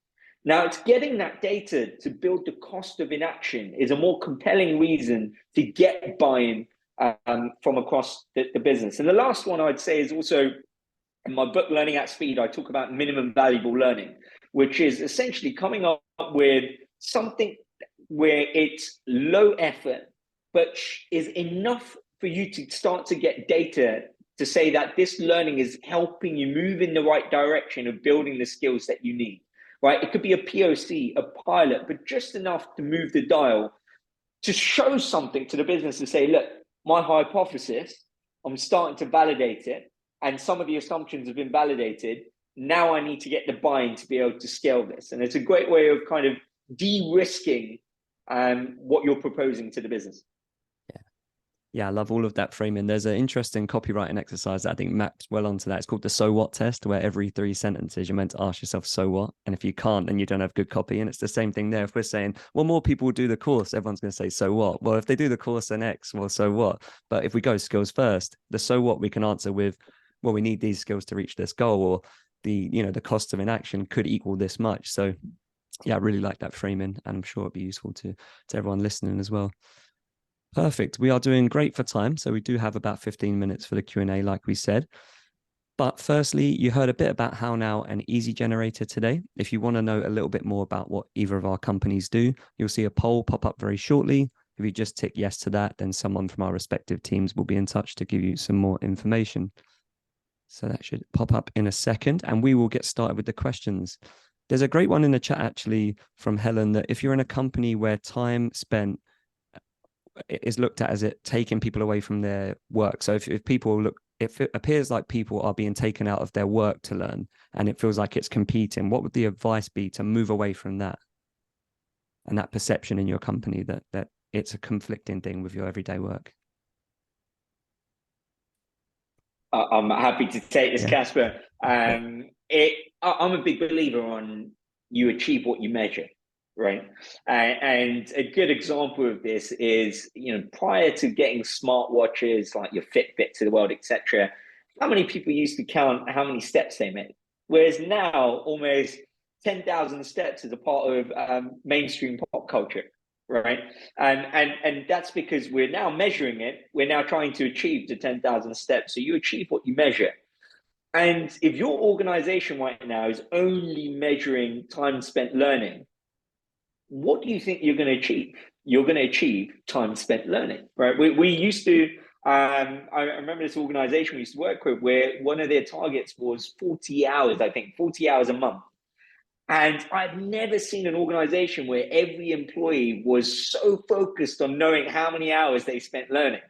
Now, it's getting that data to build the cost of inaction is a more compelling reason to get buy-in from across the business. And the last one I'd say is also, in my book, Learning at Speed, I talk about minimum valuable learning, which is essentially coming up with something where it's low effort, but is enough for you to start to get data to say that this learning is helping you move in the right direction of building the skills that you need, right? It could be a POC, a pilot, but just enough to move the dial to show something to the business to say, look, my hypothesis, I'm starting to validate it, and some of the assumptions have been validated. Now I need to get the buy-in to be able to scale this. And it's a great way of kind of de-risking what you're proposing to the business. Yeah, I love all of that framing. There's an interesting copywriting exercise that I think maps well onto that. It's called the so what test, where every 3 sentences you're meant to ask yourself, so what? And if you can't, then you don't have good copy. And it's the same thing there. If we're saying, well, more people will do the course, everyone's going to say, so what? Well, if they do the course, then X, well, so what? But if we go skills first, the so what we can answer with, well, we need these skills to reach this goal, or the cost of inaction could equal this much. So yeah, I really like that framing, and I'm sure it'll be useful to everyone listening as well. Perfect. We are doing great for time. So we do have about 15 minutes for the Q&A, like we said. But firstly, you heard a bit about HowNow and Easygenerator today. If you want to know a little bit more about what either of our companies do, you'll see a poll pop up very shortly. If you just tick yes to that, then someone from our respective teams will be in touch to give you some more information. So that should pop up in a second, and we will get started with the questions. There's a great one in the chat actually from Helen, that if you're in a company where time spent is looked at as it taking people away from their work. So if people look, if it appears like people are being taken out of their work to learn, and it feels like it's competing, what would the advice be to move away from that and that perception in your company that it's a conflicting thing with your everyday work? I'm happy to take this, Kasper. I'm a big believer on you achieve what you measure, right? And a good example of this is, prior to getting smartwatches like your Fitbit to the world, etc., how many people used to count how many steps they made? Whereas now, almost 10,000 steps is a part of mainstream pop culture, right? And that's because we're now measuring it. We're now trying to achieve the 10,000 steps. So you achieve what you measure. And if your organization right now is only measuring time spent learning, what do you think you're going to achieve? You're going to achieve time spent learning, right? We used to, I remember this organization we used to work with where one of their targets was 40 hours, I think, 40 hours a month. And I've never seen an organization where every employee was so focused on knowing how many hours they spent learning,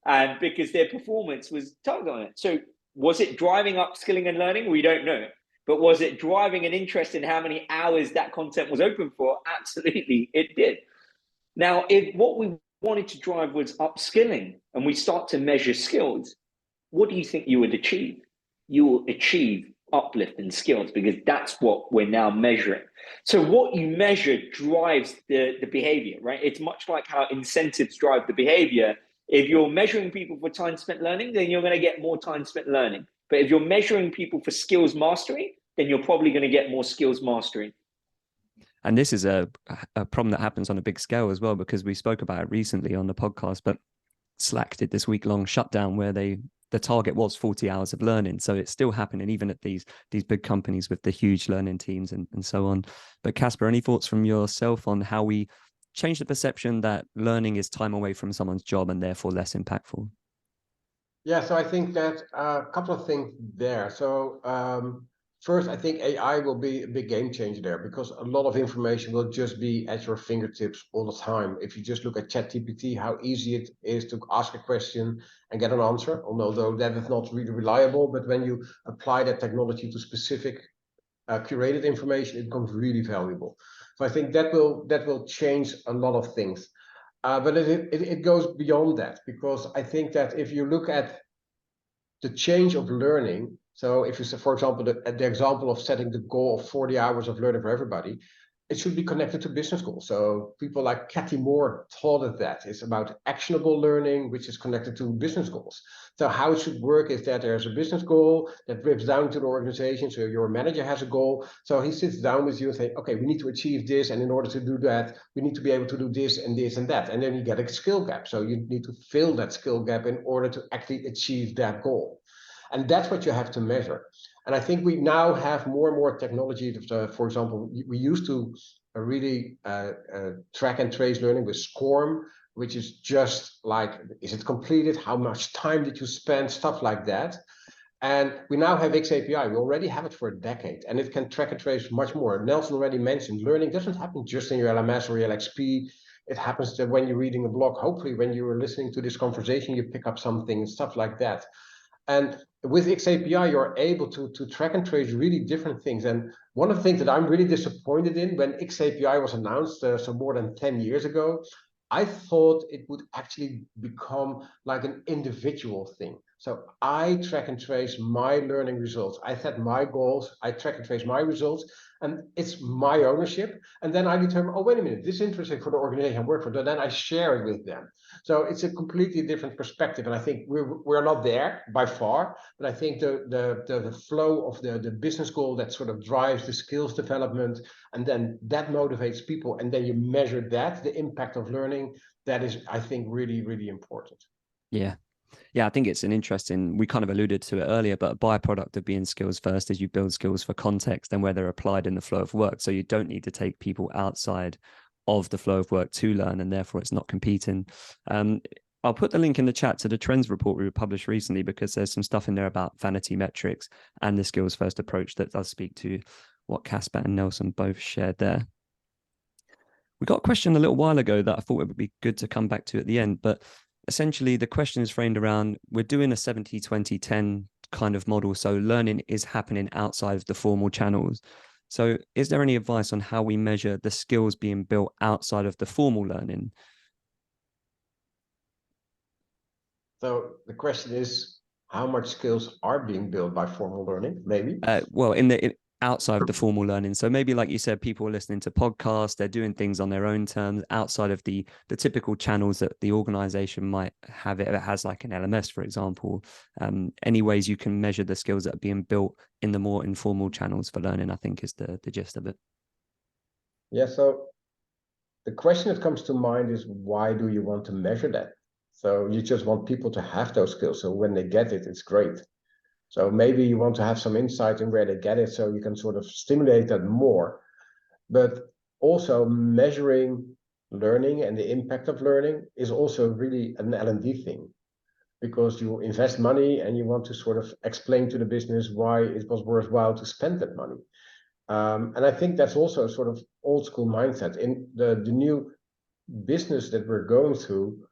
and because their performance was targeted on it. So was it driving upskilling and learning? We don't know. But was it driving an interest in how many hours that content was open for? Absolutely, it did. Now, if what we wanted to drive was upskilling and we start to measure skills, what do you think you would achieve? You will achieve uplift in skills, because that's what we're now measuring. So what you measure drives the behavior, right? It's much like how incentives drive the behavior. If you're measuring people for time spent learning, then you're going to get more time spent learning. But if you're measuring people for skills mastery, then you're probably going to get more skills mastery. And this is a problem that happens on a big scale as well, because we spoke about it recently on the podcast, but Slack did this week-long shutdown where the target was 40 hours of learning. So it's still happening even at these big companies with the huge learning teams and so on. But Kasper, any thoughts from yourself on how we change the perception that learning is time away from someone's job and therefore less impactful? Yeah, so I think that a couple of things there. So first, I think AI will be a big game changer there, because a lot of information will just be at your fingertips all the time. If you just look at ChatGPT, how easy it is to ask a question and get an answer, although that is not really reliable. But when you apply that technology to specific curated information, it becomes really valuable. So I think that will change a lot of things. But it goes beyond that, because I think that if you look at the change of learning, so if you say, for example, the example of setting the goal of 40 hours of learning for everybody, it should be connected to business goals. So people like Cathy Moore taught us that. It's about actionable learning, which is connected to business goals. So how it should work is that there's a business goal that drips down to the organization. So your manager has a goal. So he sits down with you and says, okay, we need to achieve this. And in order to do that, we need to be able to do this and this and that. And then you get a skill gap. So you need to fill that skill gap in order to actually achieve that goal. And that's what you have to measure. And I think we now have more and more technology. For example, we used to really track and trace learning with SCORM, which is just like, is it completed? How much time did you spend? Stuff like that. And we now have XAPI. We already have it for a decade, and it can track and trace much more. Nelson already mentioned learning doesn't happen just in your LMS or your LXP. It happens that when you're reading a blog, hopefully when you're listening to this conversation, you pick up something and stuff like that. And with XAPI, you're able to track and trace really different things. And one of the things that I'm really disappointed in, when XAPI was announced, so more than 10 years ago, I thought it would actually become like an individual thing. So I track and trace my learning results. I set my goals, I track and trace my results, and it's my ownership. And then I determine, oh, wait a minute, this is interesting for the organization I work for. Then I share it with them. So it's a completely different perspective. And I think we're not there by far, but I think the flow of the business goal that sort of drives the skills development, and then that motivates people, and then you measure that, the impact of learning, that is, I think, really, really important. Yeah. Yeah, I think it's an interesting, we kind of alluded to it earlier, but a byproduct of being skills first is you build skills for context and where they're applied in the flow of work. So you don't need to take people outside of the flow of work to learn, and therefore it's not competing. I'll put the link in the chat to the trends report we published recently, because there's some stuff in there about vanity metrics and the skills first approach that does speak to what Kasper and Nelson both shared there. We got a question a little while ago that I thought it would be good to come back to at the end, but essentially the question is framed around, we're doing a 70-20-10 kind of model. So learning is happening outside of the formal channels. So is there any advice on how we measure the skills being built outside of the formal learning? So the question is, how much skills are being built by formal learning, maybe? Well, outside of the formal learning. So maybe, like you said, people are listening to podcasts, they're doing things on their own terms outside of the typical channels that the organization might have. It has like an LMS, for example. Any ways you can measure the skills that are being built in the more informal channels for learning, I think, is the gist of it. Yeah, so the question that comes to mind is, why do you want to measure that? So you just want people to have those skills, so when they get it, it's great. So maybe you want to have some insight in where they get it, so you can sort of stimulate that more. But also measuring learning and the impact of learning is also really an L&D thing, because you invest money and you want to sort of explain to the business why it was worthwhile to spend that money. And I think that's also a sort of old school mindset. In the new business that we're going through,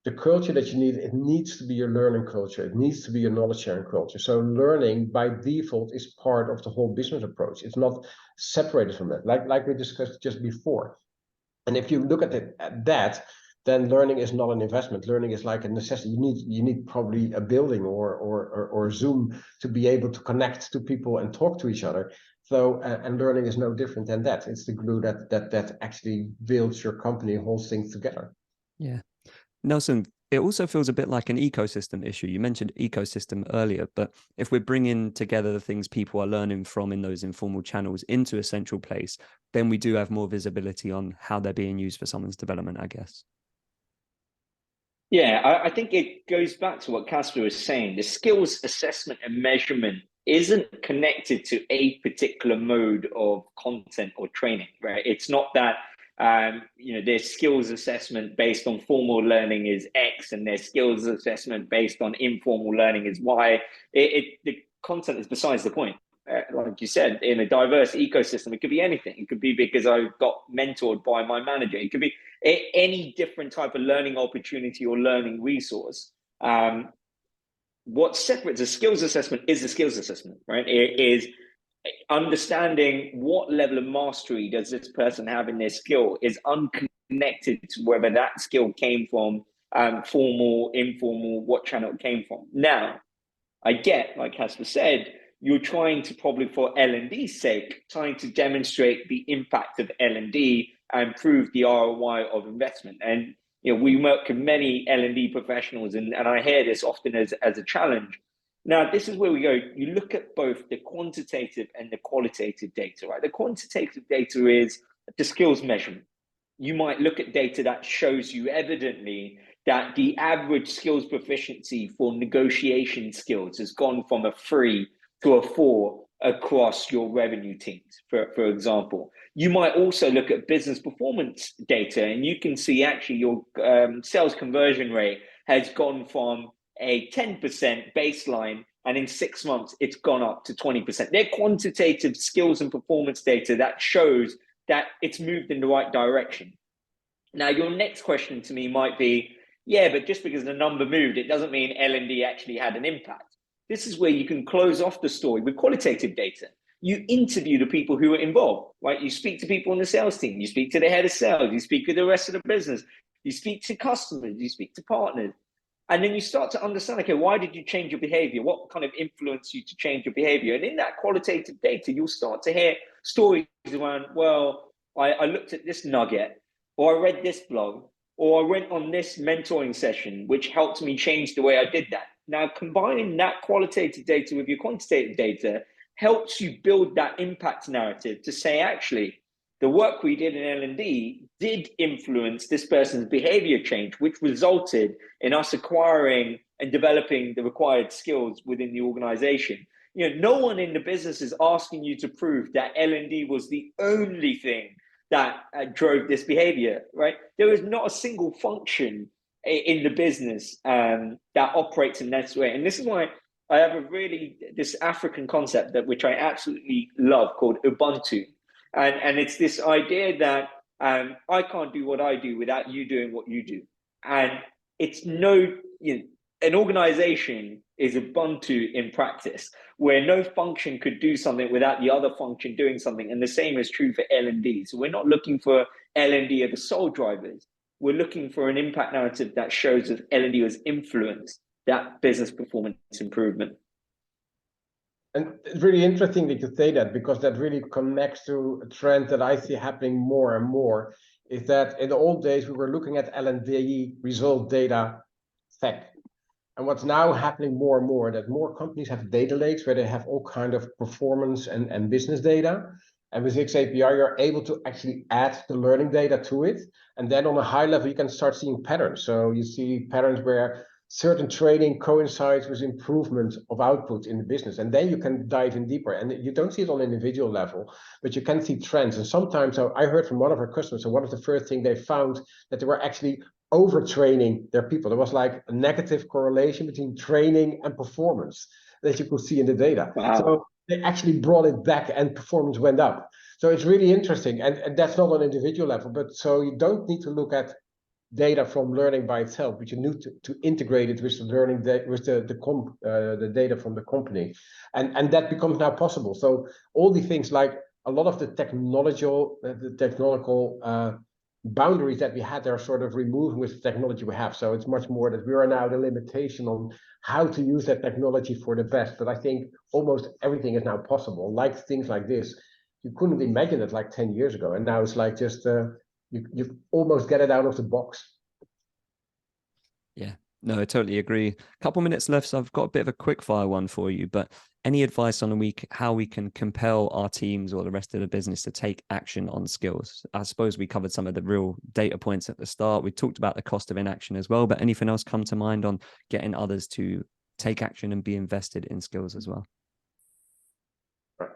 the culture that you need, it needs to be a learning culture. It needs to be a knowledge sharing culture. So learning by default is part of the whole business approach. It's not separated from that, like we discussed just before. And if you look at that, then learning is not an investment. Learning is like a necessity. You need probably a building or Zoom to be able to connect to people and talk to each other. So and learning is no different than that. It's the glue that actually builds your company, holds things together. Yeah. Nelson, it also feels a bit like an ecosystem issue. You mentioned ecosystem earlier, but if we're bringing together the things people are learning from in those informal channels into a central place, then we do have more visibility on how they're being used for someone's development, I guess. Yeah, I think it goes back to what Kasper was saying. The skills assessment and measurement isn't connected to a particular mode of content or training, right? It's not that their skills assessment based on formal learning is X and their skills assessment based on informal learning is Y. The content is besides the point. Like you said, in a diverse ecosystem, it could be anything. It could be because I got mentored by my manager. It could be any different type of learning opportunity or learning resource. What separates a skills assessment is the skills assessment, right? It is understanding what level of mastery does this person have in their skill is unconnected to whether that skill came from formal, informal, what channel it came from. Now, I get, like Kasper said, you're trying to probably for L&D's sake, trying to demonstrate the impact of L&D and prove the ROI of investment. And we work with many L&D professionals, and I hear this often as a challenge. Now, this is where we go. You look at both the quantitative and the qualitative data, right? The quantitative data is the skills measurement. You might look at data that shows you evidently that the average skills proficiency for negotiation skills has gone from a 3 to a 4 across your revenue teams, for example. You might also look at business performance data, and you can see actually your sales conversion rate has gone from a 10% baseline, and in 6 months, it's gone up to 20%. They're quantitative skills and performance data that shows that it's moved in the right direction. Now, your next question to me might be, yeah, but just because the number moved, it doesn't mean L&D actually had an impact. This is where you can close off the story with qualitative data. You interview the people who are involved, right? You speak to people on the sales team, you speak to the head of sales, you speak with the rest of the business, you speak to customers, you speak to partners. And then you start to understand, okay, why did you change your behavior? What kind of influenced you to change your behavior? And in that qualitative data, you'll start to hear stories around, well, I looked at this nugget, or I read this blog, or I went on this mentoring session, which helped me change the way I did that. Now, combining that qualitative data with your quantitative data helps you build that impact narrative to say, actually, the work we did in L&D did influence this person's behavior change, which resulted in us acquiring and developing the required skills within the organization. No one in the business is asking you to prove that L&D was the only thing that drove this behavior, right? There is not a single function in the business that operates in that way. And this is why I have this African concept which I absolutely love called Ubuntu. And it's this idea that I can't do what I do without you doing what you do. And it's an organization is Ubuntu in practice, where no function could do something without the other function doing something. And the same is true for L&D. So we're not looking for L&D as the sole drivers. We're looking for an impact narrative that shows that L&D has influenced that business performance improvement. And it's really interesting that you say that, because that really connects to a trend that I see happening more and more, is that in the old days, we were looking at L&D result data fact. And what's now happening more and more, that more companies have data lakes where they have all kind of performance and business data. And with XAPI, you're able to actually add the learning data to it. And then on a high level, you can start seeing patterns. So you see patterns where certain training coincides with improvement of output in the business. And then you can dive in deeper. And you don't see it on an individual level, but you can see trends. And sometimes I heard from one of our customers, so one of the first things they found that they were actually overtraining their people. There was like a negative correlation between training and performance that you could see in the data. Wow. So they actually brought it back and performance went up. So it's really interesting. And that's not on an individual level, but so you don't need to look at data from learning by itself, but you need to integrate it with the learning with the data from the company. And that becomes now possible. So all the things like a lot of the technological boundaries that we had are sort of removed with the technology we have. So it's much more that we are now the limitation on how to use that technology for the best. But I think almost everything is now possible, like things like this. You couldn't imagine it like 10 years ago. And now it's like just, you almost get it out of the box. Yeah, No, I totally agree. A couple minutes left, so I've got a bit of a quick fire one for you. But any advice on how we can compel our teams or the rest of the business to take action on skills? I suppose we covered some of the real data points at the start. We talked about the cost of inaction as well, but anything else come to mind on getting others to take action and be invested in skills as well?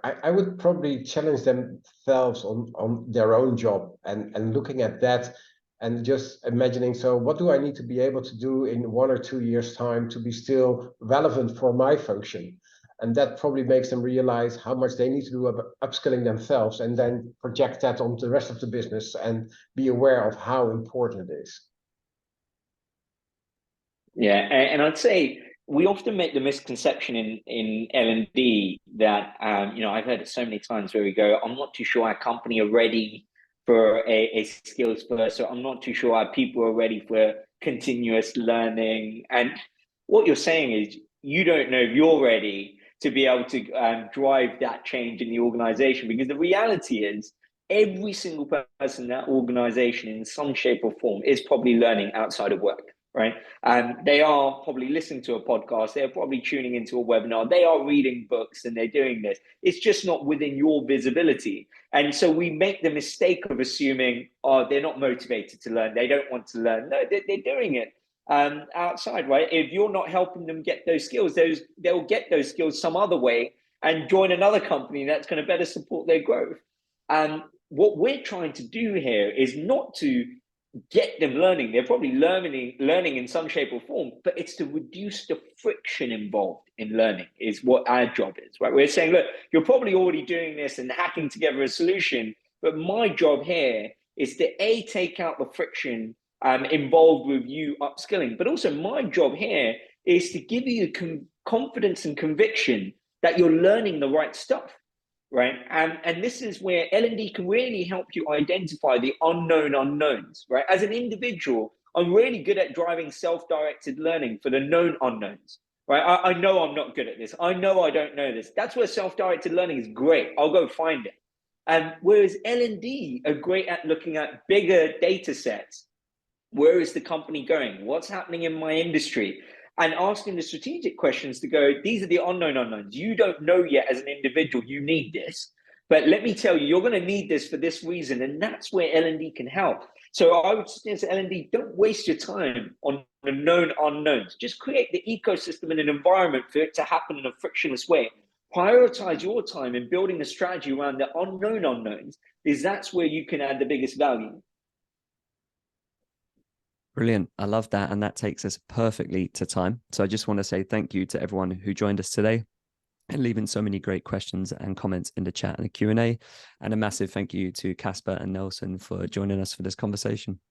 I would probably challenge themselves on their own job and looking at that and just imagining, so what do I need to be able to do in 1 or 2 years time to be still relevant for my function? And that probably makes them realize how much they need to do upskilling themselves, and then project that onto the rest of the business and be aware of how important it is. Yeah, and I'd say we often make the misconception in L&D that, I've heard it so many times where we go, I'm not too sure our company are ready for a skills first, so I'm not too sure our people are ready for continuous learning. And what you're saying is you don't know if you're ready to be able to drive that change in the organization, because the reality is every single person in that organization in some shape or form is probably learning outside of work. Right. They are probably listening to a podcast. They're probably tuning into a webinar. They are reading books and they're doing this. It's just not within your visibility. And so we make the mistake of assuming, oh, they're not motivated to learn. They don't want to learn. No, they're doing it outside, right? If you're not helping them get those skills, they'll get those skills some other way and join another company that's going to better support their growth. And what we're trying to do here is not to get them learning. They're probably learning in some shape or form, but it's to reduce the friction involved in learning is what our job is, right? We're saying, look, you're probably already doing this and hacking together a solution, but my job here is to take out the friction involved with you upskilling, but also my job here is to give you confidence and conviction that you're learning the right stuff. Right. And this is where L&D can really help you identify the unknown unknowns. Right. As an individual, I'm really good at driving self-directed learning for the known unknowns. Right. I know I'm not good at this. I know I don't know this. That's where self-directed learning is great. I'll go find it. And whereas L&D are great at looking at bigger data sets. Where is the company going? What's happening in my industry? And asking the strategic questions to go, these are the unknown unknowns. You don't know yet as an individual, you need this. But let me tell you, you're going to need this for this reason. And that's where L&D can help. So I would suggest L&D, don't waste your time on the known unknowns. Just create the ecosystem and an environment for it to happen in a frictionless way. Prioritize your time in building a strategy around the unknown unknowns, because that's where you can add the biggest value. Brilliant. I love that. And that takes us perfectly to time. So I just want to say thank you to everyone who joined us today and leaving so many great questions and comments in the chat and the Q&A. And a massive thank you to Kasper and Nelson for joining us for this conversation.